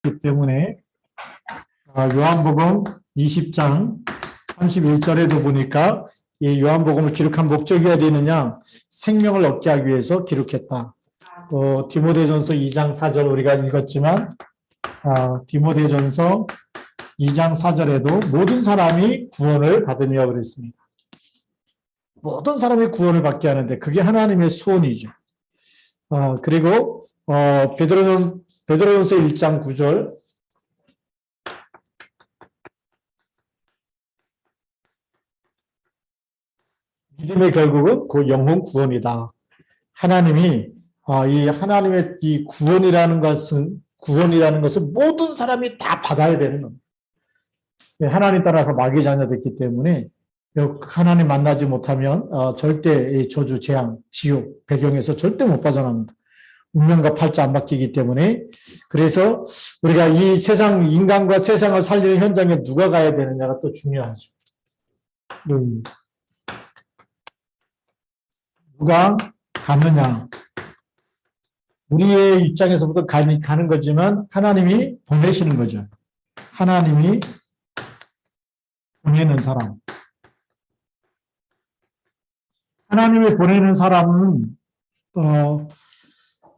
있기 때문에 요한복음 20장 31절에도 보니까 이 요한복음을 기록한 목적이 어디 있느냐? 생명을 얻게 하기 위해서 기록했다. 또 디모데전서 2장 4절 우리가 읽었지만 디모데전서 2장 4절에도 모든 사람이 구원을 받으며 그랬습니다. 모든 사람이 구원을 받게 하는데 그게 하나님의 소원이죠. 그리고 베드로전서 1장 9절 믿음의 결국은 그 영혼 구원이다. 하나님이 이 하나님의 이 구원이라는 것은 모든 사람이 다 받아야 되는 겁니다. 하나님 따라서 마귀 자녀됐기 때문에 하나님 만나지 못하면 절대 저주, 재앙, 지옥 배경에서 절대 못 빠져납니다. 운명과 팔자 안 바뀌기 때문에. 그래서 우리가 이 세상, 인간과 세상을 살리는 현장에 누가 가야 되느냐가 또 중요하죠. 누가 가느냐. 우리의 입장에서부터 가는 거지만 하나님이 보내시는 거죠. 하나님이 보내는 사람. 하나님이 보내는 사람은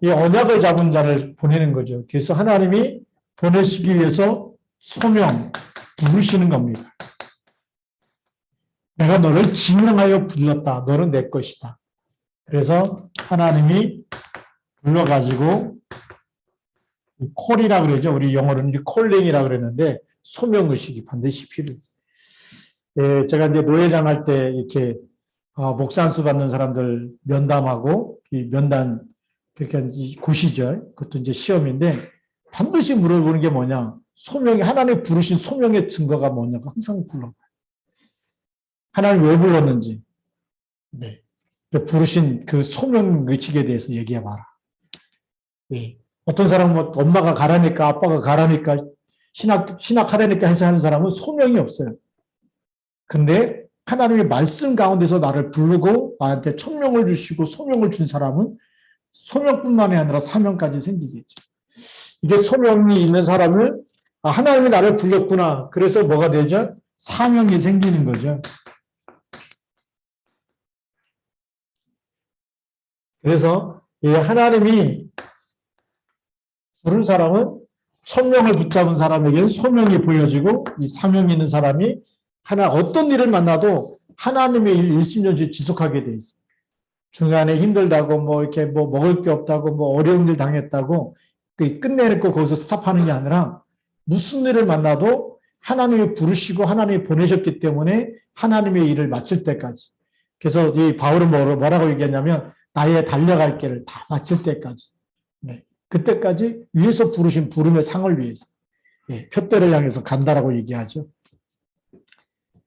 이 언약을 잡은 자를 보내는 거죠. 그래서 하나님이 보내시기 위해서 소명, 부르시는 겁니다. 내가 너를 지명하여 불렀다. 너는 내 것이다. 그래서 하나님이 불러가지고 콜이라고 그러죠. 우리 영어로는 콜링이라고 그랬는데 소명의식이 반드시 필요해요. 제가 이제 노회장 할 때 이렇게 목사 안수 받는 사람들 면담하고 이 면담 그러니까 고시죠. 그것도 이제 시험인데 반드시 물어보는 게 뭐냐? 소명이 하나님 부르신 소명의 증거가 뭐냐고 항상 불러봐요. 하나님 왜 불렀는지. 네. 부르신 그 소명 의식에 대해서 얘기해 봐라. 네. 어떤 사람은 뭐 엄마가 가라니까 아빠가 가라니까 신학하라니까 해서 하는 사람은 소명이 없어요. 근데 하나님의 말씀 가운데서 나를 부르고 나한테 천명을 주시고 소명을 준 사람은 소명뿐만이 아니라 사명까지 생기겠죠. 이게 소명이 있는 사람을 하나님이 나를 불렀구나. 그래서 뭐가 되죠? 사명이 생기는 거죠. 그래서 하나님이 부른 사람은 천명을 붙잡은 사람에게는 소명이 보여지고 이 사명이 있는 사람이 어떤 일을 만나도 하나님의 일 일심전시 지속하게 돼 있어요. 중간에 힘들다고 이렇게 먹을 게 없다고 어려운 일 당했다고 끝내놓고 거기서 스탑하는 게 아니라 무슨 일을 만나도 하나님이 부르시고 하나님이 보내셨기 때문에 하나님의 일을 마칠 때까지. 그래서 이 바울은 뭐라고 얘기했냐면 나의 달려갈 길을 다 마칠 때까지. 네. 그때까지 위에서 부르신 부름의 상을 위해서 표대를 향해서 간다라고 얘기하죠.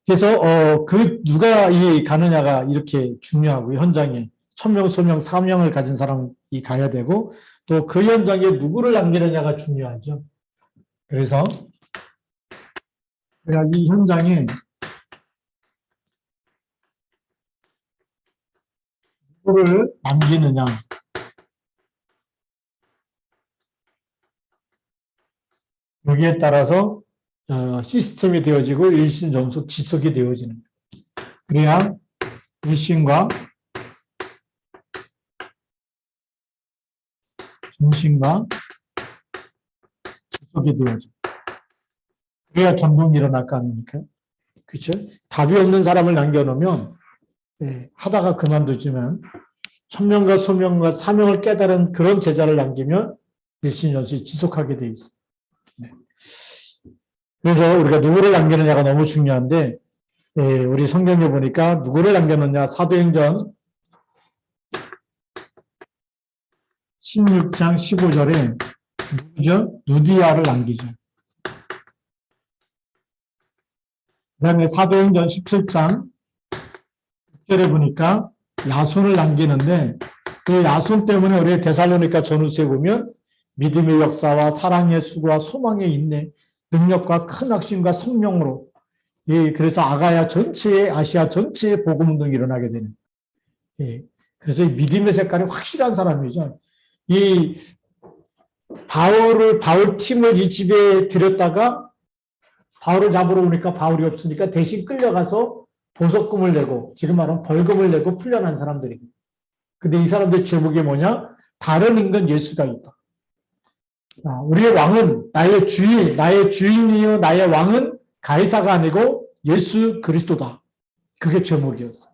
그래서 누가 가느냐가 이렇게 중요하고 현장에 천명, 소명, 사명을 가진 사람이 가야 되고 또 그 현장에 누구를 남기느냐가 중요하죠. 그래서 내가 이 현장에 누구를 남기느냐. 여기에 따라서 시스템이 되어지고 일신전속 지속이 되어지는 거예요. 그래야 일신과 중심과 지속이 되어져. 그래야 전동이 일어날 거 아닙니까? 그렇죠? 답이 없는 사람을 남겨놓으면 하다가 그만두지만 천명과 소명과 사명을 깨달은 그런 제자를 남기면 일신전시 지속하게 돼 있어요. 네. 그래서 우리가 누구를 남기느냐가 너무 중요한데 우리 성경에 보니까 누구를 남겼느냐 사도행전 16장 15절에 누구죠? 누디아를 남기죠. 그 다음에 사도행전 17장 6절에 보니까 야손을 남기는데 그 야손 때문에 우리 데살로니가 전후서에 보면 믿음의 역사와 사랑의 수고와 소망의 인내 능력과 큰 확신과 성령으로 그래서 아가야 전체에 아시아 전체에 복음 운동이 일어나게 되는 그래서 이 믿음의 색깔이 확실한 사람이죠. 이 바울 팀을 이 집에 들였다가 바울을 잡으러 오니까 바울이 없으니까 대신 끌려가서 보석금을 내고 지금 말하면 벌금을 내고 풀려난 사람들이. 근데 이 사람들 제목이 뭐냐? 다른 인간 예수가 있다. 우리의 왕은 나의 주인이요 나의 왕은 가이사가 아니고 예수 그리스도다. 그게 제목이었어.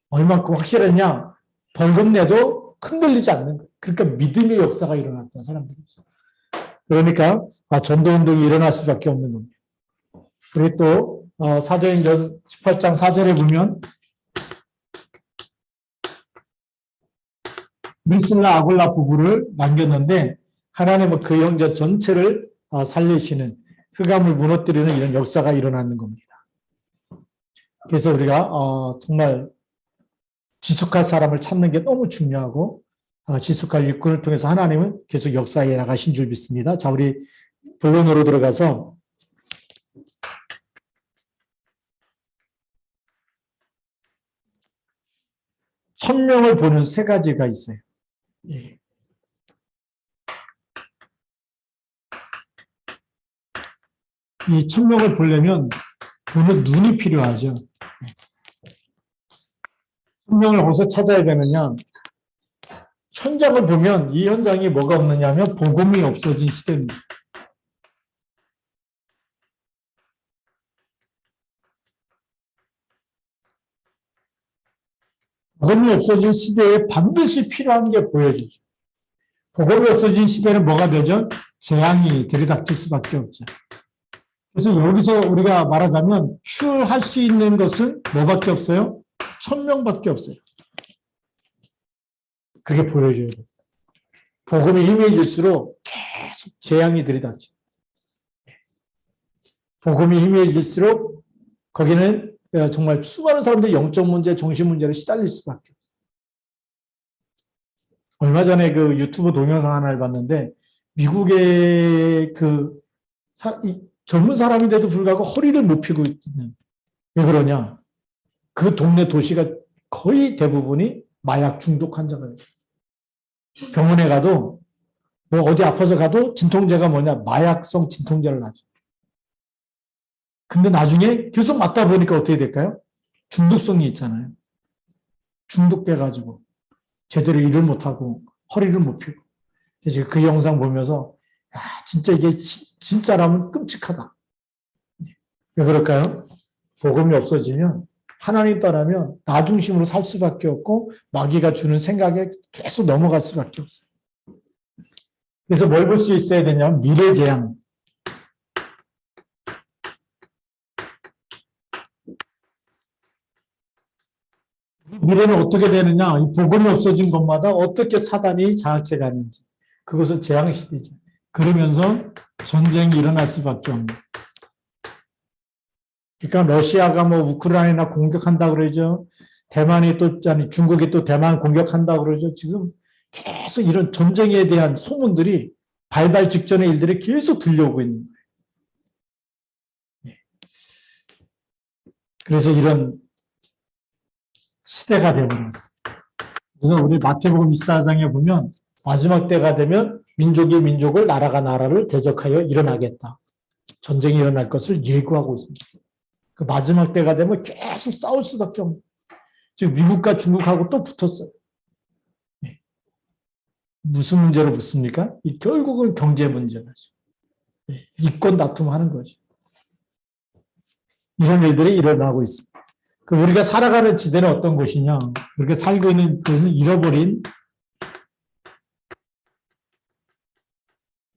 얼마큼 확실했냐? 벌금 내도 흔들리지 않는 거예요. 그러니까 믿음의 역사가 일어났던 사람들이 있어요. 그러니까 전도운동이 일어날 수밖에 없는 겁니다. 그리고 또 사도행전 18장 4절에 보면 밀실라 아굴라 부부를 남겼는데 하나님은 그 형제 전체를 살리시는 흑암을 무너뜨리는 이런 역사가 일어나는 겁니다. 그래서 우리가 정말 지속할 사람을 찾는 게 너무 중요하고 지속할 일꾼을 통해서 하나님은 계속 역사해 나가신 줄 믿습니다. 자, 우리 본론으로 들어가서 천명을 보는 세 가지가 있어요. 예. 이 천명을 보려면 보는 눈이 필요하죠. 천명을 어디서 찾아야 되느냐? 현장을 보면 이 현장이 뭐가 없느냐면 복음이 없어진 시대입니다. 복음이 없어진 시대에 반드시 필요한 게 보여지죠. 복음이 없어진 시대는 뭐가 되죠? 재앙이 들이닥칠 수밖에 없죠. 그래서 여기서 우리가 말하자면 추월할 수 있는 것은 뭐밖에 없어요? 천명밖에 없어요. 그게 보여줘야 돼요. 복음이 희미해질수록 계속 재앙이 들이닥쳐. 복음이 희미해질수록 거기는 정말 수많은 사람들이 영적 문제, 정신 문제로 시달릴 수밖에 없어요. 얼마 전에 그 유튜브 동영상 하나를 봤는데 미국의 젊은 사람인데도 불구하고 허리를 못 펴고 있는. 왜 그러냐? 그 동네 도시가 거의 대부분이 마약 중독 환자가 돼요. 병원에 가도 뭐 어디 아파서 가도 진통제가 뭐냐? 마약성 진통제를 놔줘. 근데 나중에 계속 맞다 보니까 어떻게 될까요? 중독성이 있잖아요. 중독돼가지고 제대로 일을 못하고 허리를 못 펴고. 그래서 그 영상 보면서 야, 진짜 이게 진짜라면 끔찍하다. 왜 그럴까요? 복음이 없어지면 하나님 떠나면 나 중심으로 살 수밖에 없고 마귀가 주는 생각에 계속 넘어갈 수밖에 없어요. 그래서 뭘 볼 수 있어야 되냐면 미래 재앙. 미래는 어떻게 되느냐? 이 복음이 없어진 것마다 어떻게 사단이 장악해 가는지. 그것은 재앙 시대죠. 그러면서 전쟁이 일어날 수밖에 없는. 그러니까 러시아가 뭐 우크라이나 공격한다 그러죠. 대만이 또 아니 중국이 또 대만 공격한다 그러죠. 지금 계속 이런 전쟁에 대한 소문들이 발발 직전의 일들이 계속 들려오고 있는 거예요. 그래서 이런 시대가 되어버렸어요. 그래서 우리 마태복음 24장에 보면 마지막 때가 되면 민족이 민족을 나라가 나라를 대적하여 일어나겠다. 전쟁이 일어날 것을 예고하고 있습니다. 그 마지막 때가 되면 계속 싸울 수밖에 없는. 지금 미국과 중국하고 또 붙었어요. 네. 무슨 문제로 붙습니까? 결국은 경제 문제가죠. 네. 이권 다툼하는 거죠. 이런 일들이 일어나고 있습니다. 우리가 살아가는 지대는 어떤 곳이냐? 우리가 살고 있는 곳은 잃어버린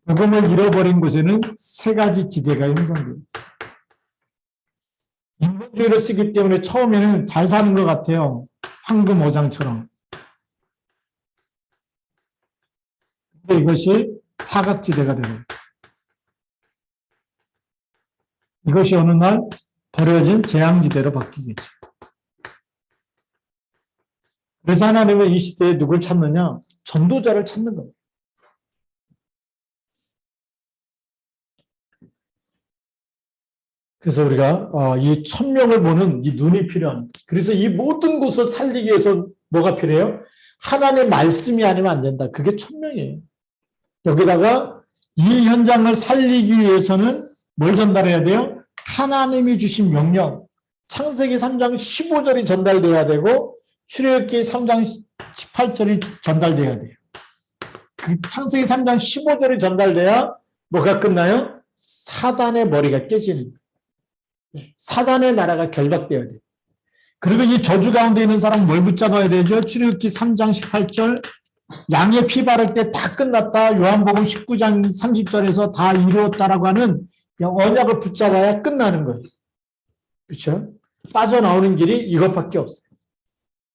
복음을 잃어버린 곳에는 세 가지 지대가 형성됩니다. 인본주의를 쓰기 때문에 처음에는 잘 사는 것 같아요. 황금 어장처럼. 근데 이것이 사각지대가 됩니다. 이것이 어느 날 버려진 재앙지대로 바뀌겠죠. 그래서 하나님은 이 시대에 누굴 찾느냐? 전도자를 찾는 겁니다. 그래서 우리가 이 천명을 보는 이 눈이 필요합니다. 그래서 이 모든 것을 살리기 위해서 뭐가 필요해요? 하나님의 말씀이 아니면 안 된다. 그게 천명이에요. 여기다가 이 현장을 살리기 위해서는 뭘 전달해야 돼요? 하나님이 주신 명령, 창세기 3장 15절이 전달돼야 되고 출애굽기 3장 18절이 전달돼야 돼요. 그 창세기 3장 15절이 전달돼야 뭐가 끝나요? 사단의 머리가 깨지는 거예요. 사단의 나라가 결박되어야 돼요. 그리고 이 저주 가운데 있는 사람은 뭘 붙잡아야 되죠? 출애굽기 3장 18절 양의 피 바를 때 다 끝났다. 요한복음 19장 30절에서 다 이루었다라고 하는 언약을 붙잡아야 끝나는 거예요. 그렇죠? 빠져나오는 길이 이것밖에 없어요.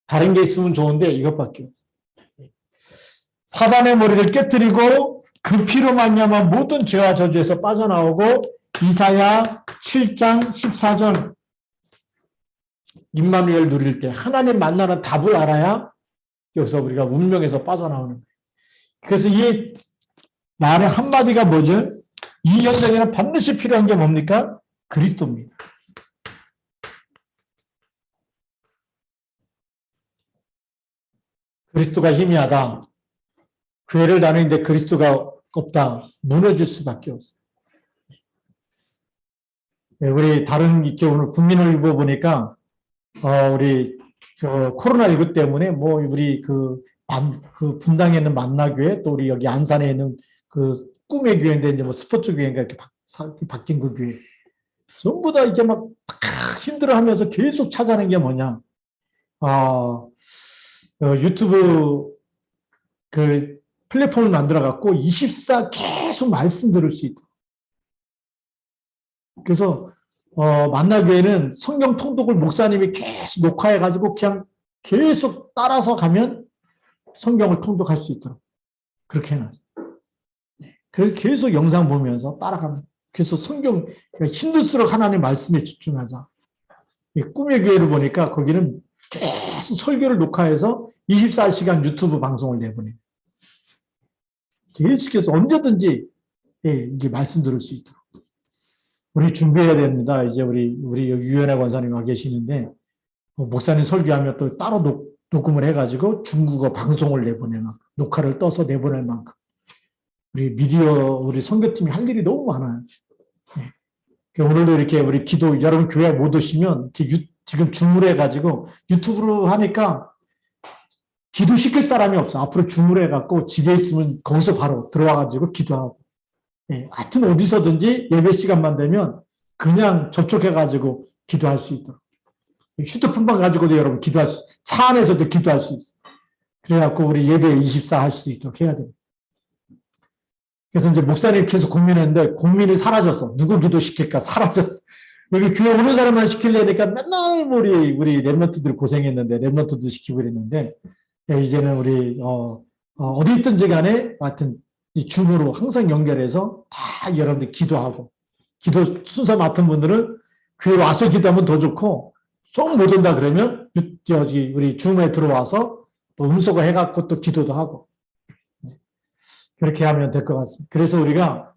다른 게 있으면 좋은데 이것밖에 없어요. 사단의 머리를 깨뜨리고 그 피로 말미암아 모든 죄와 저주에서 빠져나오고 이사야 7장 14절 임마누엘 누릴 때 하나님 만나는 답을 알아야 여기서 우리가 운명에서 빠져나오는 거예요. 그래서 이 말의 한마디가 뭐죠? 이 현장에는 반드시 필요한 게 뭡니까? 그리스도입니다. 그리스도가 희미하다. 교회를 다니는데 그리스도가 없다. 무너질 수밖에 없어요. 우리 다른 이렇게 오늘 국민을 입어보니까 우리 코로나19 때문에 뭐 우리 그 분당에 있는 만나교회 또 우리 여기 안산에 있는 그 꿈의 교회인데 이제 뭐 스포츠 교회인가 이렇게 바뀐 그 교회 전부 다 이게 막 힘들어하면서 계속 찾아낸 게 뭐냐? 유튜브 그 플랫폼을 만들어 갖고 24 계속 말씀 들을 수 있도록. 그래서 만나교회는 성경 통독을 목사님이 계속 녹화해 가지고 그냥 계속 따라서 가면 성경을 통독할 수 있도록 그렇게 해놨어요. 그래서 계속 영상 보면서 따라가면 그래서 성경 힘들수록 하나님 말씀에 집중하자. 꿈의 교회를 보니까 거기는 계속 설교를 녹화해서 24시간 유튜브 방송을 내보내요. 계속해서 언제든지 이게 말씀 들을 수 있도록. 우리 준비해야 됩니다. 이제 우리 유연애 권사님 와 계시는데 목사님 설교하면 또 따로 녹음을 해가지고 중국어 방송을 내보내는 녹화를 떠서 내보낼 만큼 우리 미디어 우리 선교팀이 할 일이 너무 많아요. 오늘도 이렇게 우리 기도 여러분 교회 못 오시면 지금 줌으로 해가지고 유튜브로 하니까 기도 시킬 사람이 없어. 앞으로 줌으로 해갖고 집에 있으면 거기서 바로 들어와가지고 기도하고. 하여튼 어디서든지 예배 시간만 되면 그냥 접촉해가지고 기도할 수 있도록. 휴대폰만 가지고도 여러분 기도할 수, 차 안에서도 기도할 수 있어. 그래갖고 우리 예배 24 할 수 있도록 해야 됩니다. 그래서 이제 목사님이 계속 고민했는데 고민이 사라졌어. 누구 기도시킬까? 사라졌어. 여기 교회 오는 사람만 시키려니까 맨날 우리 랩런트들 고생했는데 랩런트도 시키고 그랬는데 이제는 우리 어디 있든지 간에 하여튼 이 줌으로 항상 연결해서 다 여러분들 기도하고 기도 순서 맡은 분들은 교회 와서 기도하면 더 좋고 좀 못 온다 그러면 우리 줌에 들어와서 또 음소거 해갖고 또 기도도 하고 그렇게 하면 될 것 같습니다. 그래서 우리가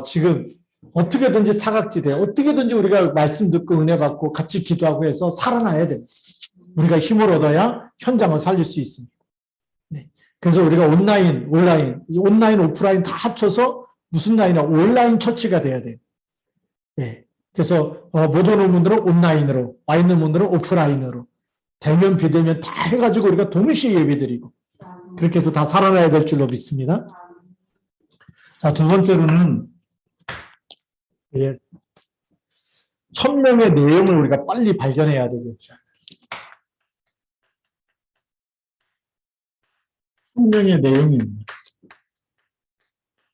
지금 어떻게든지 사각지대 어떻게든지 우리가 말씀 듣고 은혜 받고 같이 기도하고 해서 살아나야 됩니다. 우리가 힘을 얻어야 현장을 살릴 수 있습니다. 그래서 우리가 온라인, 오프라인 다 합쳐서 무슨 라인이냐, 온라인 처치가 돼야 돼요. 그래서 못 오는 분들은 온라인으로, 와 있는 분들은 오프라인으로, 대면, 비대면 다 해가지고 우리가 동시에 예배드리고, 그렇게 해서 다 살아나야 될 줄로 믿습니다. 자, 두 번째로는, 천명의 내용을 우리가 빨리 발견해야 되겠죠. 천명의 내용입니다.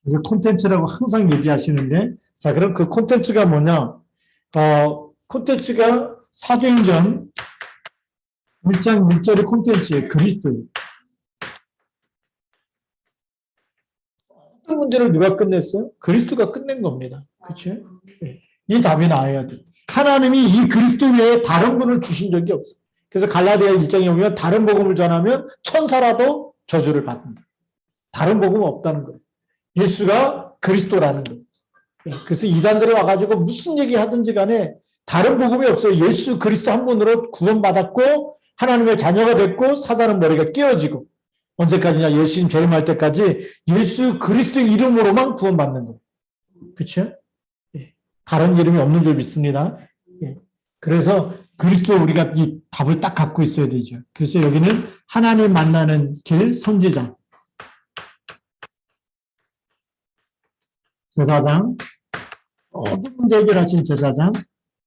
이게 콘텐츠라고 항상 얘기하시는데, 자, 그럼 그 콘텐츠가 뭐냐? 콘텐츠가 사도행전 1장 1절의 콘텐츠예요. 그리스도예요. 어떤 문제를 누가 끝냈어요? 그리스도가 끝낸 겁니다. 그렇죠? 이 답이 나와야 돼요. 하나님이 이 그리스도 외에 다른 분을 주신 적이 없어요. 그래서 갈라디아 1장에 보면 다른 복음을 전하면 천사라도 저주를 받는다. 다른 복음은 없다는 거예요. 예수가 그리스도라는 거예요. 그래서 이단들이 와가지고 무슨 얘기 하든지 간에 다른 복음이 없어요. 예수 그리스도 한 분으로 구원받았고 하나님의 자녀가 됐고 사단은 머리가 깨어지고 언제까지냐? 예수님 재림할 때까지 예수 그리스도 이름으로만 구원받는 거예요. 그렇죠? 예. 다른 이름이 없는 줄 믿습니다. 예. 그래서 그리스도 우리가 이 답을 딱 갖고 있어야 되죠. 그래서 여기는 하나님 만나는 길 선지자, 제사장, 모든 문제 해결하신 제사장,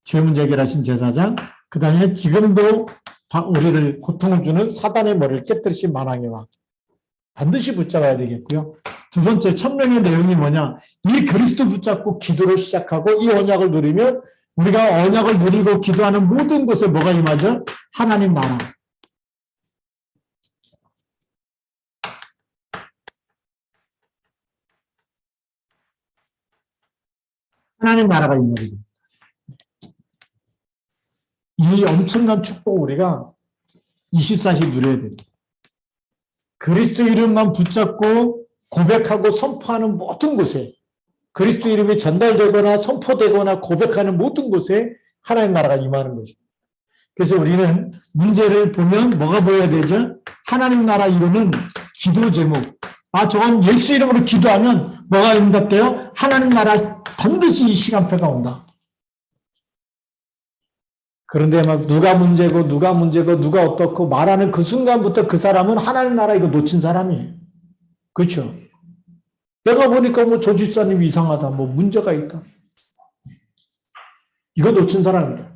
죄 문제 해결하신 제사장, 그 다음에 지금도 우리를 고통을 주는 사단의 머리를 깨뜨리신 만왕의 왕. 반드시 붙잡아야 되겠고요. 두 번째, 천명의 내용이 뭐냐? 이 그리스도 붙잡고 기도를 시작하고 이 언약을 누리면 우리가 언약을 누리고 기도하는 모든 곳에 뭐가 임하죠? 하나님 나라. 하나님 나라가 임하게 됩니다. 이 엄청난 축복 우리가 24시 누려야 됩니다. 그리스도 이름만 붙잡고 고백하고 선포하는 모든 곳에 그리스도 이름이 전달되거나 선포되거나 고백하는 모든 곳에 하나님 나라가 임하는 거죠. 그래서 우리는 문제를 보면 뭐가 보여야 되죠? 하나님 나라 이루는 기도 제목. 저건 예수 이름으로 기도하면 뭐가 응답돼요? 하나님 나라 반드시 이 시간표가 온다. 그런데 막 누가 문제고 누가 어떻고 말하는 그 순간부터 그 사람은 하나님 나라 이거 놓친 사람이에요. 그렇죠? 내가 보니까 뭐 저 집사님이 이상하다. 뭐 문제가 있다. 이거 놓친 사람입니다.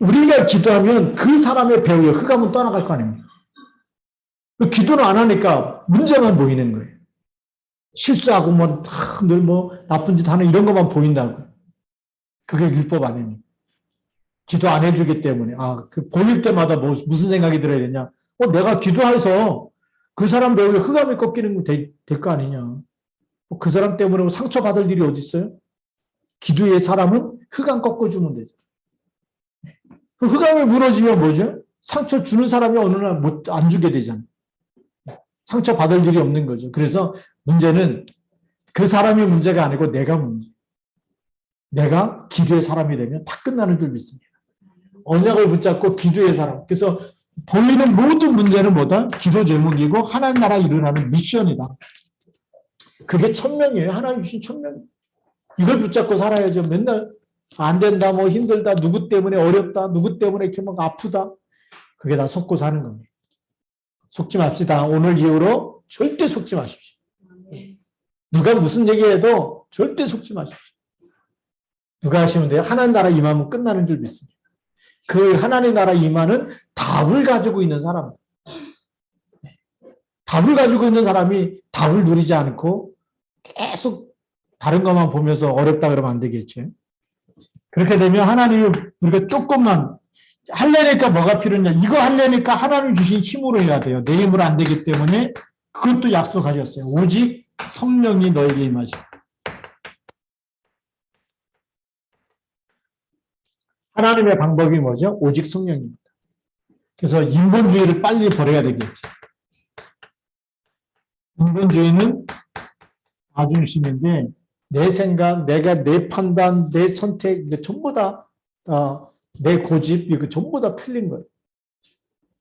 우리가 기도하면 그 사람의 배후에 흑암은 떠나갈 거 아닙니까? 기도를 안 하니까 문제만 보이는 거예요. 실수하고 늘 나쁜 짓 하는 이런 것만 보인다고. 그게 율법 아닙니다. 기도 안 해주기 때문에. 그 보일 때마다 무슨 생각이 들어야 되냐. 내가 기도해서 그 사람 배후에 흑암이 꺾이는 거 될 거 아니냐. 그 사람 때문에 상처받을 일이 어디 있어요? 기도의 사람은 흑암 꺾어주면 되죠. 그 흑암이 무너지면 뭐죠? 상처 주는 사람이 어느 날 안 주게 되잖아요. 상처 받을 일이 없는 거죠. 그래서 문제는 그 사람이 문제가 아니고 내가 문제. 내가 기도의 사람이 되면 다 끝나는 줄 믿습니다. 언약을 붙잡고 기도의 사람. 그래서 보이는 모든 문제는 뭐다? 기도 제목이고 하나님 나라 이루라는 미션이다. 그게 천명이에요. 하나님 주신 천명. 이걸 붙잡고 살아야죠. 맨날 안 된다, 뭐 힘들다, 누구 때문에 어렵다, 누구 때문에 이렇게 막 아프다. 그게 다 속고 사는 겁니다. 속지 맙시다. 오늘 이후로 절대 속지 마십시오. 누가 무슨 얘기해도 절대 속지 마십시오. 누가 하시면 돼요? 하나님 나라 임하면 끝나는 줄 믿습니다. 그 하나님 나라 임하는 답을 가지고 있는 사람. 답을 가지고 있는 사람이 답을 누리지 않고 계속 다른 것만 보면서 어렵다 그러면 안 되겠죠. 그렇게 되면 하나님이 우리가 조금만 하려니까 뭐가 필요하냐. 이거 하려니까 하나님 주신 힘으로 해야 돼요. 내 힘으로 안 되기 때문에 그것도 약속하셨어요. 오직 성령이 너에게 임하시고. 하나님의 방법이 뭐죠? 오직 성령입니다. 그래서 인본주의를 빨리 버려야 되겠죠. 인본주의는 자중심인데 내 생각, 내 판단, 내 선택, 전부 다 내 고집, 이거 전부 다 틀린 거예요.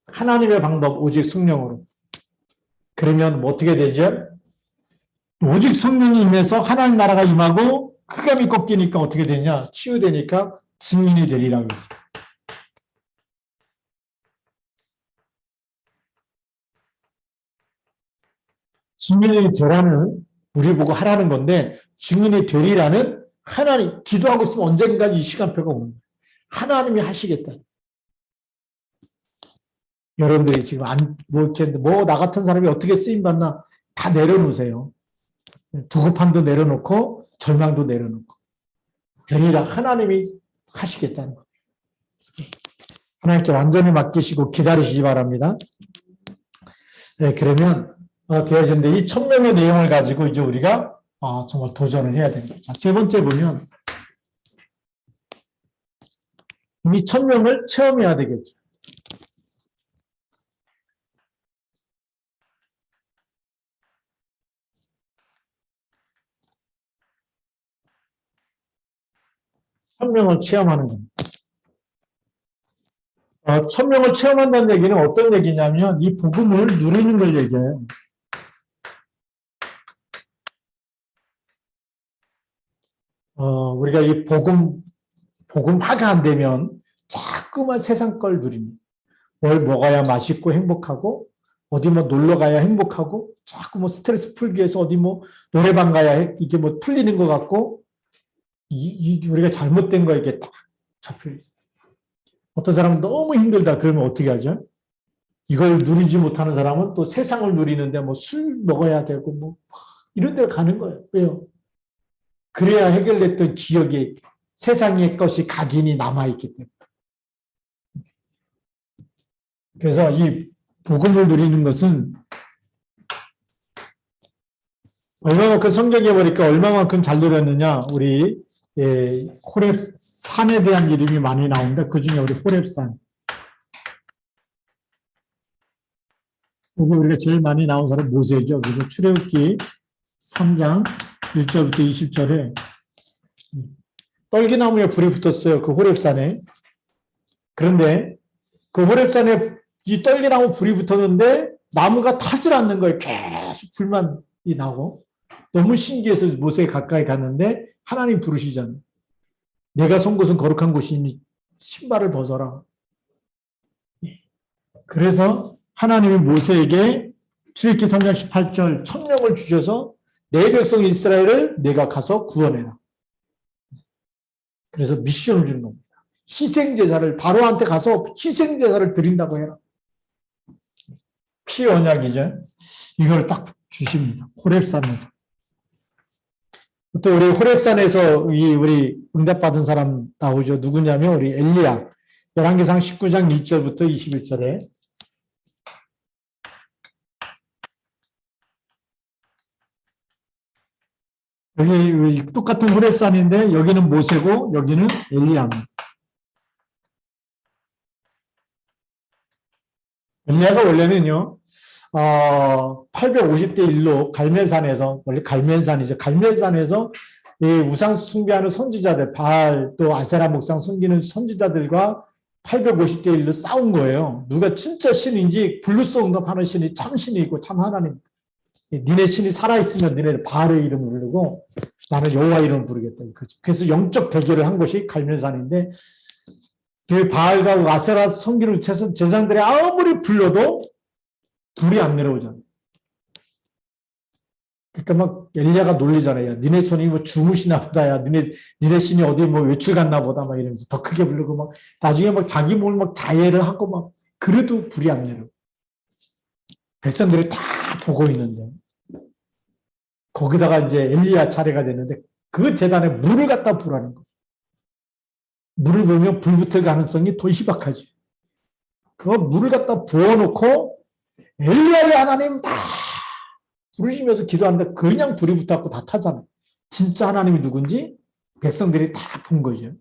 하나님의 방법, 오직 성령으로. 그러면 뭐 어떻게 되죠? 오직 성령이 임해서 하나님 나라가 임하고 흑암이 꺾이니까 어떻게 되냐? 치유되니까 증인이 되리라고 했어요. 증인이 되라는 우리 보고 하라는 건데 증인이 되리라는 하나님 기도하고 있으면 언젠가 이 시간표가 오는 거예요. 하나님이 하시겠다. 여러분들이 지금 나 같은 사람이 어떻게 쓰임 받나 다 내려놓으세요. 두고판도 내려놓고 절망도 내려놓고 되리라 하나님이 하시겠다는 거예요. 하나님께 완전히 맡기시고 기다리시기 바랍니다. 네, 그러면 되어졌는데 이 천명의 내용을 가지고 이제 우리가 정말 도전을 해야 됩니다. 자, 세 번째 보면 이 천명을 체험해야 되겠죠. 천명을 체험하는 겁니다. 천명을 체험한다는 얘기는 어떤 얘기냐면 이 복음을 누리는 걸 얘기해요. 우리가 이 복음화가 안 되면 자꾸만 세상 걸 누립니다. 뭘 먹어야 맛있고 행복하고, 어디 뭐 놀러 가야 행복하고, 자꾸 뭐 스트레스 풀기 위해서 어디 뭐 노래방 가야 이게 뭐 풀리는 것 같고, 우리가 잘못된 거 이렇게 딱 잡혀요. 어떤 사람은 너무 힘들다. 그러면 어떻게 하죠? 이걸 누리지 못하는 사람은 또 세상을 누리는데 뭐 술 먹어야 되고 뭐 이런 데로 가는 거예요. 왜요? 그래야 해결됐던 기억이 세상의 것이 각인이 남아있기 때문에. 그래서 이 복음을 누리는 것은 얼마만큼 성경에 보니까 얼마만큼 잘 누렸느냐. 우리 호렙 산에 대한 이름이 많이 나오는데 그중에 우리 호렙산. 여기 우리가 제일 많이 나온 사람이 모세죠. 그래서 출애굽기 3장 1절부터 20절에 떨기나무에 불이 붙었어요. 그 호렙산에. 그런데 그 호렙산에 이 떨기나무 불이 붙었는데 나무가 타질 않는 거예요. 계속 불만 나고. 너무 신기해서 모세에 가까이 갔는데 하나님 부르시잖아요. 내가 선 곳은 거룩한 곳이니 신발을 벗어라. 그래서 하나님이 모세에게 출애굽기 3장 18절 천명을 주셔서 내 백성 이스라엘을 내가 가서 구원해라. 그래서 미션을 주는 겁니다. 희생제사를 바로한테 가서 희생제사를 드린다고 해라. 피 언약이죠. 이걸 딱 주십니다. 호렙산에서. 또 우리 호렙산에서 우리 응답받은 사람 나오죠. 누구냐면 우리 엘리야. 열왕기상 19장 1절부터 21절에 여기 똑같은 호렙산인데 여기는 모세고 여기는 엘리야입니다. 엘리야가 원래는요 850대 1로 갈멜산에서, 원래 갈멜산이죠. 갈멜산에서 이 우상 숭배하는 선지자들, 바알 또 아세라 목상 섬기는 선지자들과 850대 1로 싸운 거예요. 누가 진짜 신인지 블루스 응답하는 신이 참 신이고 참 하나님. 니네 신이 살아있으면 니네 바알의 이름을 부르고 나는 여호와 이름을 부르겠다. 그래서 영적 대결을 한 것이 갈멜산인데 그 바알과 아세라 섬기는 제사장들이 아무리 불러도 불이 안 내려오잖아요. 그러니까 막 엘리야가 놀리잖아요. 야, 니네 손이 뭐 주무시나 보다. 야, 니네 신이 어디 뭐 외출 갔나 보다. 막 이러면서 더 크게 부르고 막 나중에 막 자기 몸을 막 자해를 하고 막 그래도 불이 안 내려. 백성들이 다 보고 있는데 거기다가 이제 엘리야 차례가 됐는데 그 재단에 물을 갖다 부라는 거예요. 물을 부으면 불 붙을 가능성이 더 희박하지. 그 물을 갖다 부어놓고 엘리야의 하나님 다 부르시면서 기도하는데 그냥 불이 붙었고 다 타잖아요. 진짜 하나님이 누군지 백성들이 다 본 거죠.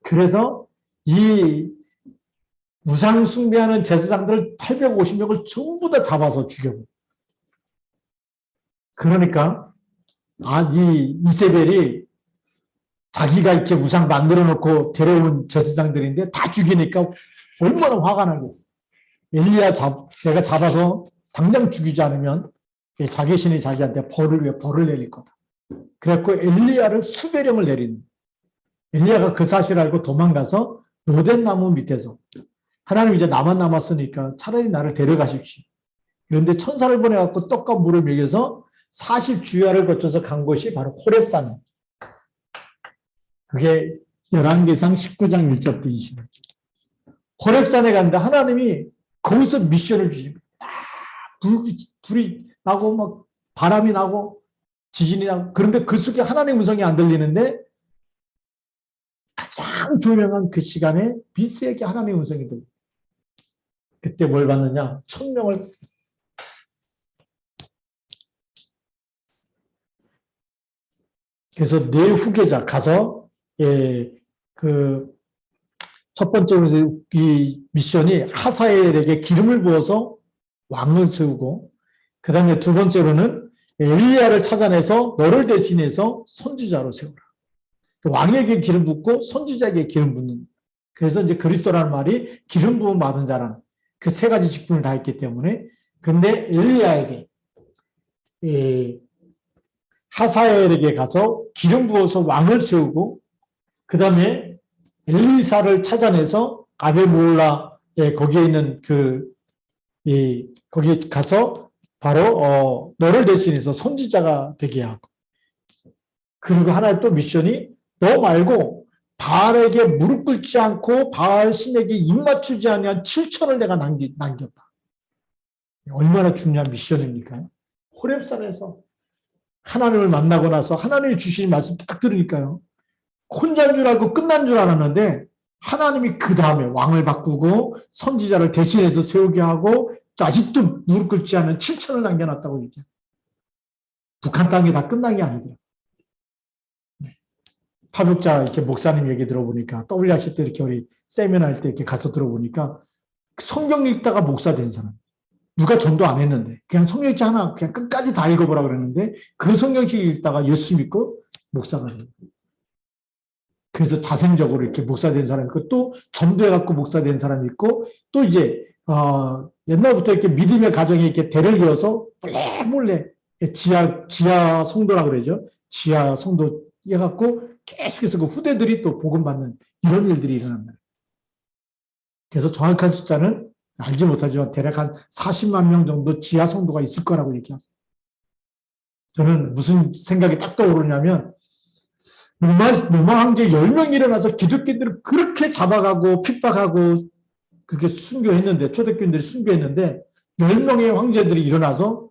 그래서 이 우상 숭배하는 제사장들 850명을 전부 다 잡아서 죽여버려요. 그러니까 이 이세벨이 자기가 이렇게 우상 만들어 놓고 데려온 제사장들인데 다 죽이니까 얼마나 화가 나겠어. 엘리야 내가 잡아서 당장 죽이지 않으면 자기 신이 자기한테 벌을 내릴 거다. 그래갖고 엘리야를 수배령을 내린. 엘리야가 그 사실을 알고 도망가서 로덴 나무 밑에서 하나님 이제 나만 남았으니까 차라리 나를 데려가십시오. 그런데 천사를 보내갖고 떡과 물을 먹여서 40주야를 거쳐서 간 곳이 바로 호렙산. 그게 열왕기상 19장 1절부터 20절. 호렙산에 갔는데 하나님이 거기서 미션을 주십니다. 불이 나고 막 바람이 나고 지진이 나고 그런데 그 속에 하나님의 음성이 안 들리는데 가장 조용한 그 시간에 비스에게 하나님의 음성이 들려요. 그때 뭘 받느냐? 천명을. 그래서 내 후계자 가서 첫 번째로 이 미션이 하사엘에게 기름을 부어서 왕을 세우고, 그 다음에 두 번째로는 엘리야를 찾아내서 너를 대신해서 선지자로 세우라. 왕에게 기름 붓고 선지자에게 기름 붓는. 그래서 이제 그리스도라는 말이 기름 부음 받은 자라는 그 세 가지 직분을 다 했기 때문에. 근데 엘리야에게 하사엘에게 가서 기름 부어서 왕을 세우고 그 다음에 엘리사를 찾아내서 아벨몰라에 거기에 있는 거기 가서 바로 너를 대신해서 선지자가 되게 하고, 그리고 하나의 또 미션이 너 말고 바알에게 무릎 꿇지 않고 바알 신에게 입 맞추지 아니한 7천을 내가 남겼다. 얼마나 중요한 미션입니까? 호렙산에서 하나님을 만나고 나서 하나님이 주신 말씀 딱 들으니까요, 혼자인 줄 알고 끝난 줄 알았는데 하나님이 그 다음에 왕을 바꾸고 선지자를 대신해서 세우게 하고 아직도 무릎 꿇지 않은 7천을 남겨놨다고 얘기해요. 북한 땅이 다 끝난 게 아니더라. 파묵자 이렇게 목사님 얘기 들어보니까 WRC 때 이렇게 우리 세미나 할 때 이렇게 가서 들어보니까 성경 읽다가 목사 된 사람, 누가 전도 안 했는데 그냥 성경책 하나 그냥 끝까지 다 읽어보라 그랬는데 그 성경책 읽다가 예수 믿고 목사가 돼요. 그래서 자생적으로 이렇게 목사 된 사람이 있고, 또 전도해갖고 목사 된 사람이 있고, 또 이제 옛날부터 이렇게 믿음의 가정에 이렇게 대를 이어서 몰래 지하 성도라고 그러죠. 지하 성도 해갖고 계속해서 그 후대들이 또 복음받는 이런 일들이 일어납니다. 그래서 정확한 숫자는 알지 못하지만 대략 한 40만 명 정도 지하 성도가 있을 거라고 얘기합니다. 저는 무슨 생각이 딱 떠오르냐면, 로마 황제 10명이 일어나서 기독교인들을 그렇게 잡아가고 핍박하고 그렇게 순교했는데, 초대교인들이 순교했는데 10명의 황제들이 일어나서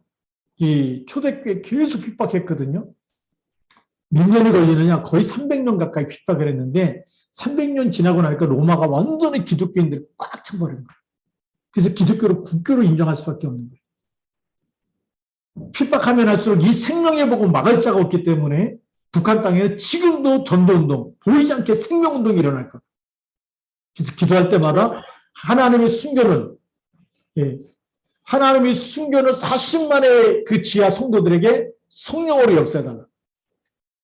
이 초대교회 계속 핍박했거든요. 몇 년이 걸리느냐? 거의 300년 가까이 핍박을 했는데 300년 지나고 나니까 로마가 완전히 기독교인들을 꽉 차버린 거예요. 그래서 기독교를 국교로 인정할 수밖에 없는 거예요. 핍박하면 할수록 이 생명의 복을 막을 자가 없기 때문에 북한 땅에는 지금도 전도운동, 보이지 않게 생명운동이 일어날 거예요. 그래서 기도할 때마다 하나님의 순교는 40만의 그 지하 성도들에게 성령으로 역사해달라.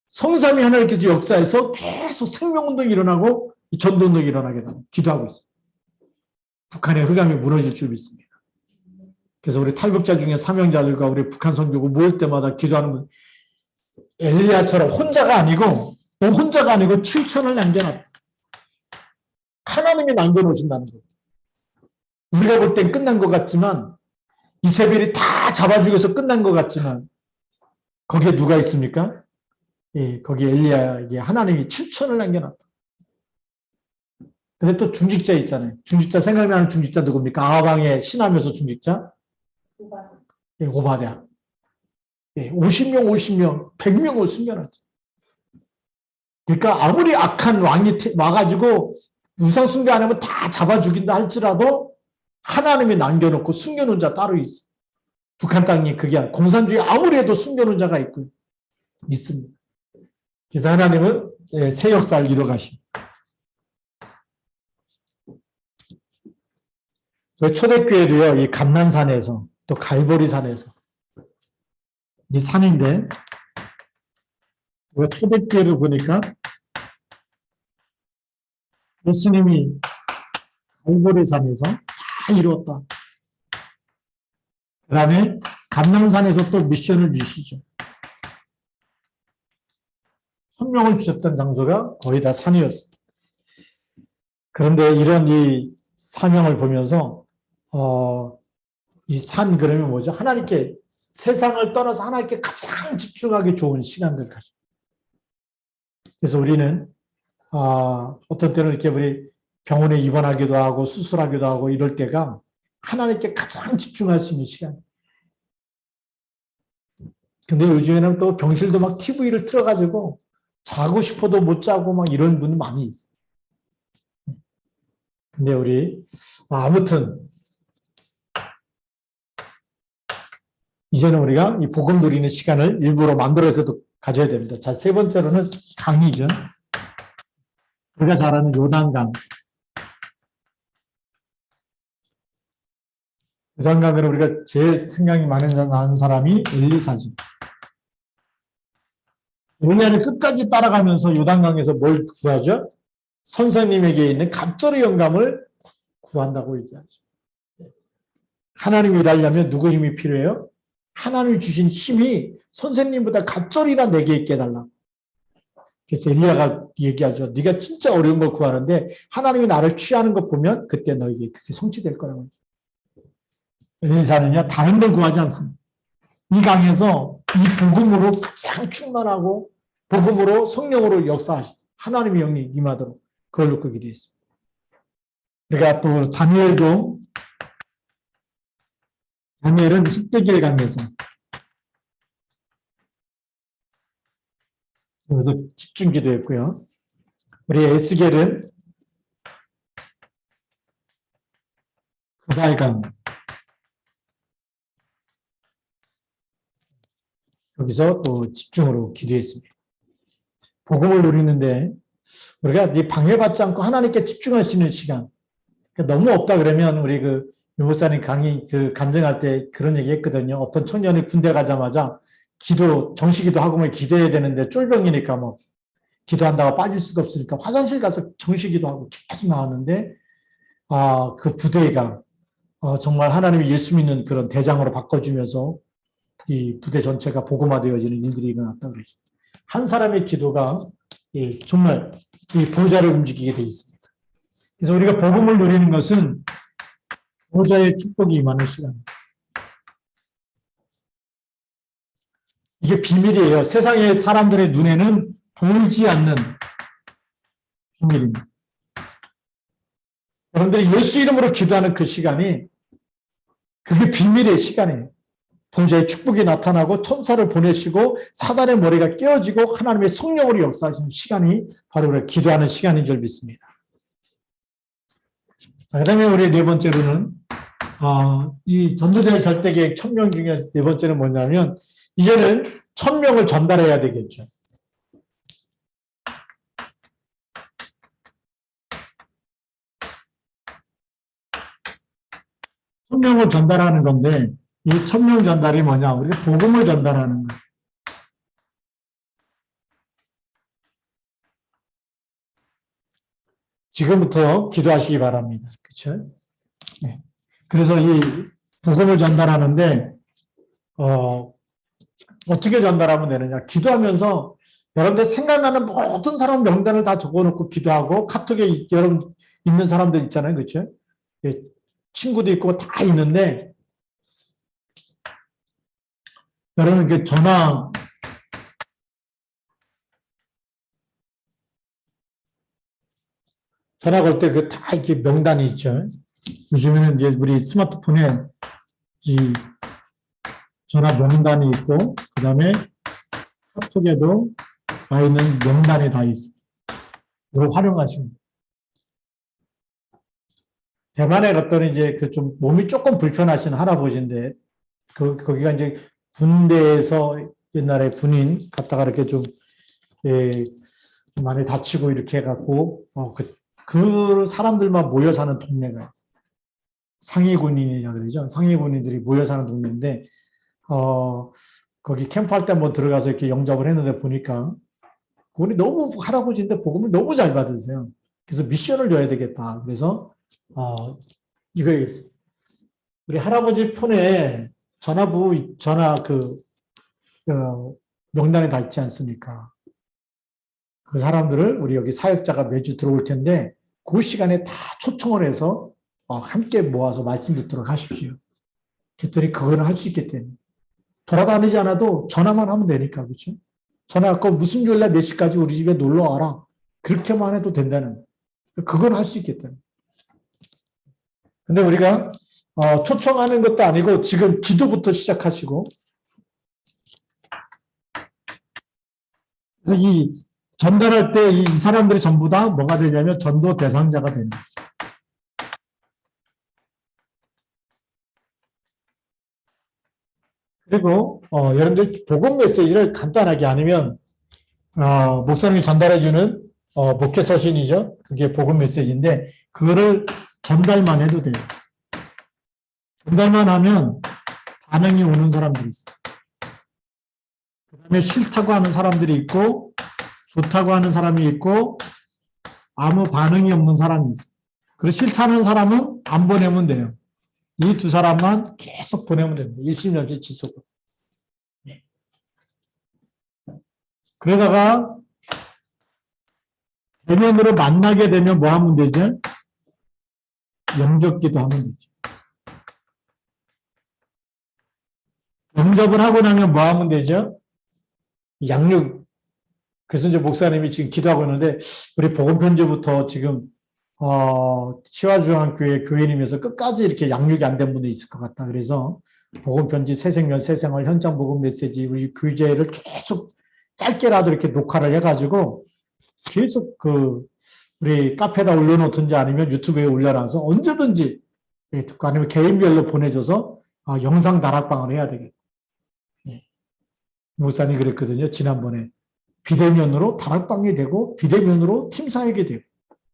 성삼위 하나님께서 역사해서 계속 생명운동이 일어나고 전도운동이 일어나게 되는 기도하고 있습니다. 북한의 흑암이 무너질 줄 믿습니다. 그래서 우리 탈북자 중에 사명자들과 우리 북한 선교고 모일 때마다 기도하는 분, 엘리야처럼 혼자가 아니고 7천을 남겨놨다. 하나님이 남겨놓으신다는 거예요. 우리가 볼 땐 끝난 것 같지만, 이세벨이 다 잡아 죽여서 끝난 것 같지만 거기에 누가 있습니까? 거기 엘리야에게 하나님이 7천을 남겨놨다. 근데 또 중직자 있잖아요. 중직자, 생각나는 중직자 누굽니까? 아방의 신하면서 중직자? 오바댜. 50명, 100명을 숨겨놨죠. 그러니까 아무리 악한 왕이 와가지고 우상 숭배 안 하면 다 잡아 죽인다 할지라도 하나님이 남겨놓고 숨겨놓은 자 따로 있어. 북한 땅이 그게 아니라 공산주의 아무리 해도 숨겨놓은 자가 있고 있습니다. 그래서 하나님은 새 역사를 이뤄가십니다. 초대교회도요, 이 감난산에서 또 갈보리산에서 이 산인데, 초대교회를 보니까 예수님이 갈보리산에서 다 이루었다. 그 다음에 감난산에서 또 미션을 주시죠. 성령을 주셨던 장소가 거의 다 산이었습니다. 그런데 이런 이 사명을 보면서 이 산 그러면 뭐죠? 하나님께, 세상을 떠나서 하나님께 가장 집중하기 좋은 시간들 가죠. 그래서 우리는 어떤 때는 이렇게 우리 병원에 입원하기도 하고 수술하기도 하고 이럴 때가 하나님께 가장 집중할 수 있는 시간. 근데 요즘에는 또 병실도 막 TV를 틀어가지고 자고 싶어도 못 자고 막 이런 분이 많이 있어요. 근데 우리 아무튼 이제는 우리가 이 복음 누리는 시간을 일부러 만들어서도 가져야 됩니다. 자, 세 번째로는 강이죠. 우리가 잘 아는 요단강. 요단강은 우리가 제일 생각이 많이 나는 사람이 엘리사죠. 엘리야는 끝까지 따라가면서 요단강에서 뭘 구하죠? 선생님에게 있는 갑절의 영감을 구한다고 얘기하죠. 하나님이 일하려면 누구 힘이 필요해요? 하나님이 주신 힘이 선생님보다 갑절이나 내게 있게 해달라. 그래서 엘리야가 얘기하죠. 네가 진짜 어려운 걸 구하는데 하나님이 나를 취하는 거 보면 그때 너에게 그게 성취될 거라고 하죠. 엘리사는요, 다른 걸 구하지 않습니다. 이 강에서 이 복음으로 가장 충만하고 복음으로 성령으로 역사하시죠. 하나님의 영이 임하도록 그걸 놓고 기도했습니다. 그러니까 또 다니엘은 흑대길 강에서 그래서 집중 기도했고요. 우리 에스겔은 그발강 여기서 또 집중으로 기도했습니다. 복음을 누리는데 우리가 방해받지 않고 하나님께 집중할 수 있는 시간. 그러니까 너무 없다 그러면 우리 유목사님 강의 간증할 때 그런 얘기 했거든요. 어떤 청년이 군대 가자마자 정시기도 하고 뭐 기도해야 되는데 쫄병이니까 뭐 기도한다고 빠질 수도 없으니까 화장실 가서 정시기도 하고 계속 나왔는데 그 부대가 정말 하나님이 예수 믿는 그런 대장으로 바꿔주면서 이 부대 전체가 복음화되어지는 일들이 일어났다고 그러죠. 한 사람의 기도가 정말 이 보좌를 움직이게 되어 있습니다. 그래서 우리가 복음을 누리는 것은 보좌의 축복이 임하는 시간입니다. 이게 비밀이에요. 세상의 사람들의 눈에는 보이지 않는 비밀입니다. 여러분들이 예수 이름으로 기도하는 그 시간이 그게 비밀의 시간이에요. 보좌의 축복이 나타나고 천사를 보내시고 사단의 머리가 깨어지고 하나님의 성령으로 역사하시는 시간이 바로 우리가 기도하는 시간인 줄 믿습니다. 그 다음에 우리 네 번째로는 이 전도자의 절대계획 1000명 중에 네 번째는 뭐냐면 이제는 1000명을 전달해야 되겠죠. 천명을 전달하는 건데 이 1000명 전달이 뭐냐? 우리가 복음을 전달하는 거예요. 지금부터 기도하시기 바랍니다. 그렇죠? 네. 그래서 이 복음을 전달하는데 어떻게 전달하면 되느냐? 기도하면서 여러분들 생각나는 모든 사람 명단을 다 적어놓고 기도하고 카톡에 여러분 있는 사람들 있잖아요. 그렇죠? 예, 친구도 있고 다 있는데 여러분 전화 걸 때 다 이렇게 명단이 있죠. 요즘에는 이제 우리 스마트폰에 이 전화 명단이 있고 그 다음에 카톡에도 와 있는 명단이 다 있어요. 이걸 활용하시면 대만에 갔더니 이제 좀 몸이 조금 불편하신 할아버지인데 거기가 이제 군대에서 옛날에 군인 갔다가 이렇게 좀 많이 다치고 이렇게 해갖고 그 사람들만 모여 사는 동네가 있어요. 상위군인이라고 그러죠. 상위군인들이 모여 사는 동네인데 거기 캠프할 때 한번 들어가서 이렇게 영접을 했는데 보니까 그분이 너무 할아버지인데 복음을 너무 잘 받으세요. 그래서 미션을 줘야 되겠다. 그래서 이거였어요. 우리 할아버지 폰에 전화 명단에 다 있지 않습니까? 그 사람들을 우리 여기 사역자가 매주 들어올 텐데 그 시간에 다 초청을 해서 함께 모아서 말씀 듣도록 하십시오. 그랬더니 그거는 할 수 있겠대요. 돌아다니지 않아도 전화만 하면 되니까, 그렇죠? 전화하고 무슨 요일날 몇 시까지 우리 집에 놀러 와라. 그렇게만 해도 된다는. 그건 할 수 있겠다는. 근데 우리가 초청하는 것도 아니고 지금 기도부터 시작하시고 그래서 이 전달할 때 이 사람들이 전부 다 뭐가 되냐면 전도 대상자가 되는 거죠. 그리고 여러분들 복음 메시지를 간단하게 아니면 목사님이 전달해주는 목회 서신이죠. 그게 복음 메시지인데 그거를 전달만 해도 돼요. 전달만 하면 반응이 오는 사람들이 있어요. 그 다음에 싫다고 하는 사람들이 있고 좋다고 하는 사람이 있고 아무 반응이 없는 사람이 있어. 그리고 싫다는 사람은 안 보내면 돼요. 이 두 사람만 계속 보내면 됩니다. 일심전시 지속으로. 네. 그러다가 대면으로 만나게 되면 뭐 하면 되죠? 영접기도 하면 되죠. 영접을 하고 나면 뭐 하면 되죠? 양육. 그래서 이제 목사님이 지금 기도하고 있는데, 우리 복음편지부터 지금, 치화중앙교회 교회님에서 끝까지 이렇게 양육이 안 된 분이 있을 것 같다. 그래서 복음편지 새생명, 새생활, 현장 복음 메시지, 우리 교재를 계속 짧게라도 이렇게 녹화를 해가지고 계속 우리 카페에다 올려놓든지 아니면 유튜브에 올려놔서 언제든지 듣고 아니면 개인별로 보내줘서 영상 다락방을 해야 되겠다. 예. 목사님 그랬거든요. 지난번에. 비대면으로 다락방이 되고 비대면으로 팀사역이 되고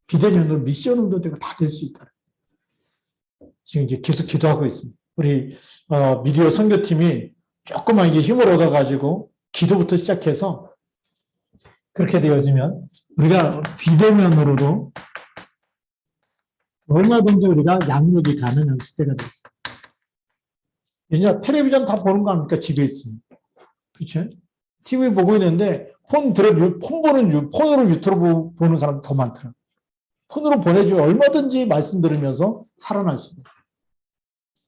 비대면으로 미션운도 되고 다 될 수 있다. 지금 이제 계속 기도하고 있습니다. 우리 미디어 선교팀이 조금만 이게 힘을 얻어가지고 기도부터 시작해서 그렇게 되어지면 우리가 비대면으로도 얼마든지 우리가 양육이 가능한 시대가 됐어요. 왜냐 텔레비전 다 보는 거 아닙니까? 집에 있으면. 그렇죠? TV 보고 있는데 폰으로 유튜브 보는 사람 더 많더라고요. 폰으로 보내주면 얼마든지 말씀 들으면서 살아날 수 있는.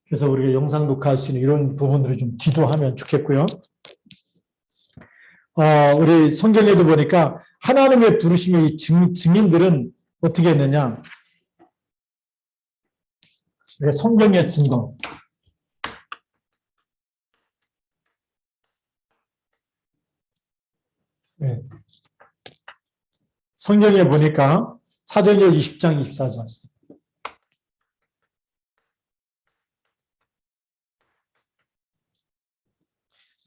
그래서 우리가 영상 녹화할 수 있는 이런 부분들을 좀 기도하면 좋겠고요. 우리 성경에도 보니까 하나님의 부르심의 증인들은 어떻게 했느냐. 성경의 증거. 네. 성경에 보니까 사도행전 20장 24절.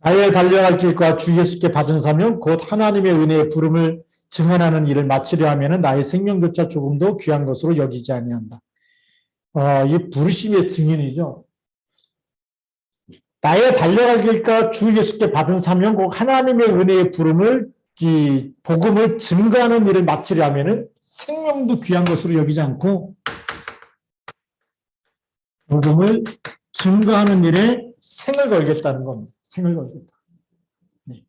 나의 달려갈 길과 주 예수께 받은 사명 곧 하나님의 은혜의 부름을 증언하는 일을 마치려 하면은 나의 생명조차 조금도 귀한 것으로 여기지 아니한다. 이 부르심의 증인이죠. 나의 달려갈 길과 주 예수께 받은 사명 곧 하나님의 은혜의 부름을 이 복음을 증거하는 일을 마치려 하면은 생명도 귀한 것으로 여기지 않고 복음을 증거하는 일에 생을 걸겠다는 겁니다. 생을 걸겠다. 네.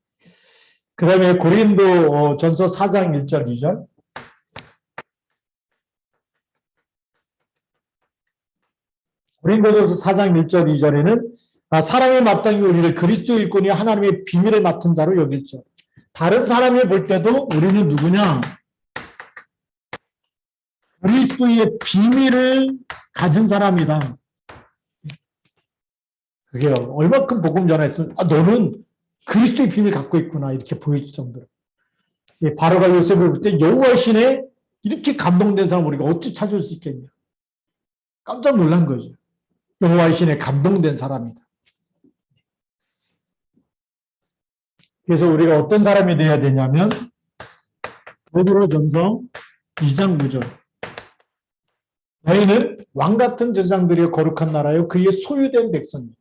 그 다음에 고린도 전서 4장 1절 2절. 고린도전서 4장 1절 2절에는 사람이 마땅히 우리를 그리스도 일꾼이 하나님의 비밀을 맡은 자로 여길죠. 다른 사람이 볼 때도 우리는 누구냐? 그리스도의 비밀을 가진 사람이다. 그게 얼마큼 복음 전했으면 너는 그리스도의 비밀 갖고 있구나 이렇게 보일 정도로. 바로가 요셉을 볼 때 여호와의 신에 이렇게 감동된 사람 우리가 어찌 찾을 수 있겠냐. 깜짝 놀란 거죠. 여호와의 신에 감동된 사람이다. 그래서 우리가 어떤 사람이 돼야 되냐면 베드로전서 2장 9절. 너희는 왕같은 제사장들이여 거룩한 나라요 그의 소유된 백성이다.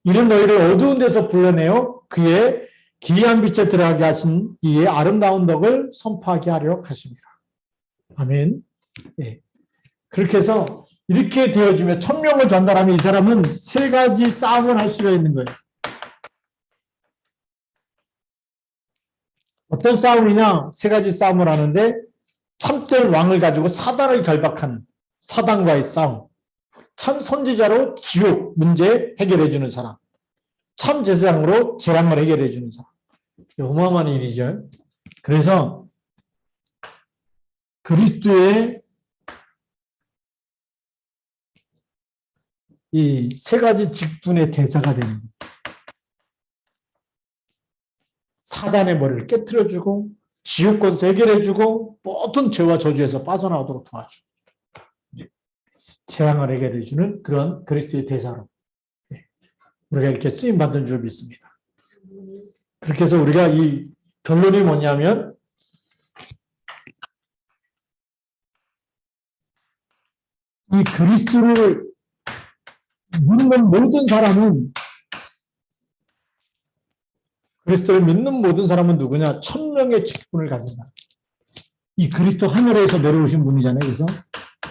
이는 너희를 어두운 데서 불러내어 그의 기이한 빛에 들어가게 하신 이의 아름다운 덕을 선포하게 하려 하십니다. 아멘. 네. 그렇게 해서 이렇게 되어지면 1000명을 전달하면 이 사람은 세 가지 싸움을 할 수가 있는 거예요. 어떤 싸움이냐? 세 가지 싸움을 하는데 참된 왕을 가지고 사단을 결박하는 사단과의 싸움. 참 선지자로 지옥 문제 해결해 주는 사람. 참 제사장으로 재앙을 해결해 주는 사람. 어마어마한 일이죠. 그래서 그리스도의 이 세 가지 직분의 대사가 되는 거예요. 사단의 머리를 깨트려주고 지옥 권세 해결해주고 모든 죄와 저주에서 빠져나오도록 도와주고 재앙을 해결해주는 그런 그리스도의 대사로 우리가 이렇게 쓰임받은 줄 믿습니다. 그렇게 해서 우리가 이 결론이 뭐냐면 이 그리스도를 믿는 모든 사람은 그리스도를 믿는 모든 사람은 누구냐? 1000명의 직분을 가진다. 이 그리스도 하늘에서 내려오신 분이잖아요. 그래서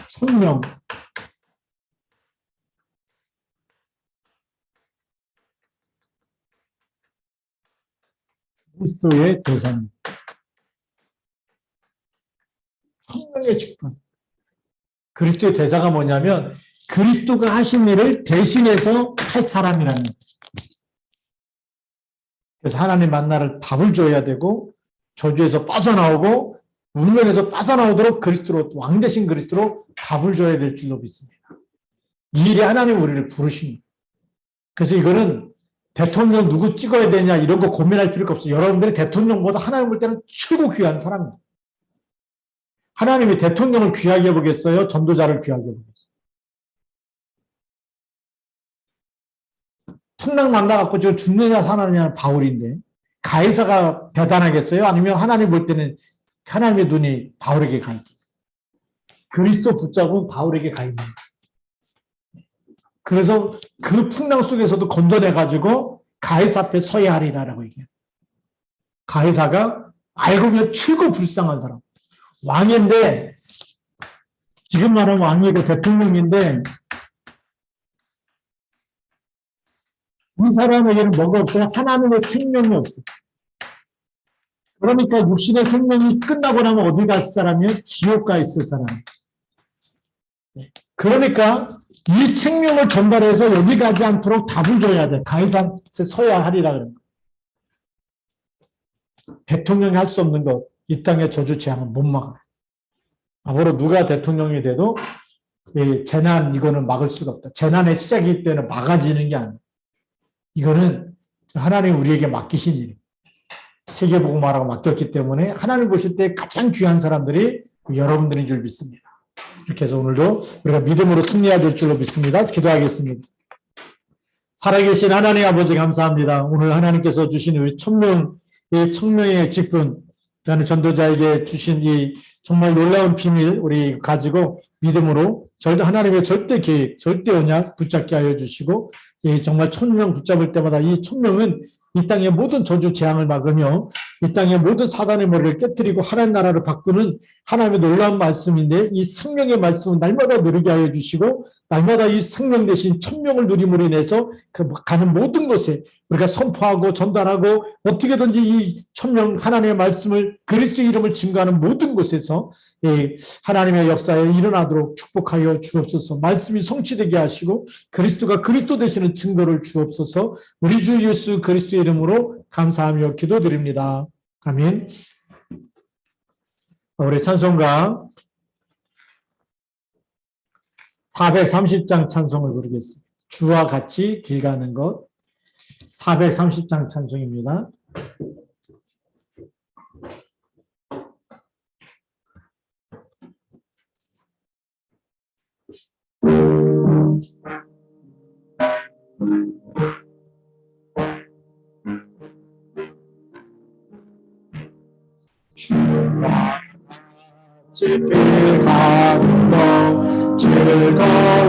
성령. 그리스도의 대상. 성령의 직분. 그리스도의 대사가 뭐냐면 그리스도가 하신 일을 대신해서 할 사람이라는 거예요. 그래서 하나님 만나를 답을 줘야 되고 저주에서 빠져나오고 운명에서 빠져나오도록 그리스도로 왕 대신 그리스도로 답을 줘야 될 줄로 믿습니다. 이 일에 하나님 우리를 부르십니다. 그래서 이거는 대통령 누구 찍어야 되냐 이런 거 고민할 필요가 없어요. 여러분들이 대통령보다 하나님 볼 때는 최고 귀한 사람입니다. 하나님이 대통령을 귀하게 보겠어요? 전도자를 귀하게 보겠어요? 풍랑 만나갖고 지금 죽느냐 사느냐는 바울인데 가이사가 대단하겠어요? 아니면 하나님 볼 때는 하나님의 눈이 바울에게 가 있겠어요? 그리스도 붙잡은 바울에게 가 있는 거예요. 그래서 그 풍랑 속에서도 건져내가지고 가이사 앞에 서야 하리라라고 얘기해요. 가이사가 알고 보면 최고 불쌍한 사람. 왕인데 지금 말하면 왕이고 대통령인데 이 사람에게는 뭐가 없어요? 하나님의 생명이 없어요. 그러니까 육신의 생명이 끝나고 나면 어디 갈 사람이요? 지옥 가 있을 사람. 그러니까 이 생명을 전달해서 여기 가지 않도록 답을 줘야 돼. 가이사한테 서야 하리라 그런 거. 대통령이 할 수 없는 것, 이 땅의 저주 재앙은 못 막아요. 앞으로 누가 대통령이 돼도 재난 이거는 막을 수가 없다. 재난의 시작일 때는 막아지는 게 아니에요. 이거는 하나님 우리에게 맡기신 일이에요. 세계복음화라고 맡겼기 때문에 하나님 보실 때 가장 귀한 사람들이 여러분들인 줄 믿습니다. 이렇게 해서 오늘도 우리가 믿음으로 승리해야 될 줄로 믿습니다. 기도하겠습니다. 살아계신 하나님 아버지 감사합니다. 오늘 하나님께서 주신 우리 청명의 직분, 나는 전도자에게 주신 이 정말 놀라운 비밀 우리 가지고 믿음으로 하나님의 절대 계획, 절대 언약 붙잡게 하여 주시고 정말 1000명 붙잡을 때마다 이 1000명은 이 땅의 모든 저주 재앙을 막으며 이 땅의 모든 사단의 머리를 깨뜨리고 하나님 나라를 바꾸는 하나님의 놀라운 말씀인데 이 생명의 말씀은 날마다 누리게 하여 주시고 날마다 이 생명 대신 1000명을 누림으로 인해서 가는 모든 것에 우리가 선포하고 전달하고 어떻게든지 이 1000명 하나님의 말씀을 그리스도 이름을 증거하는 모든 곳에서 하나님의 역사에 일어나도록 축복하여 주옵소서. 말씀이 성취되게 하시고 그리스도가 그리스도 되시는 증거를 주옵소서. 우리 주 예수 그리스도의 이름으로 감사하며 기도드립니다. 아멘. 우리 찬송가 430장 찬송을 부르겠습니다. 주와 같이 길 가는 것 430장 찬송입니다. 주와 같이 길 가는 것 즐거우니라.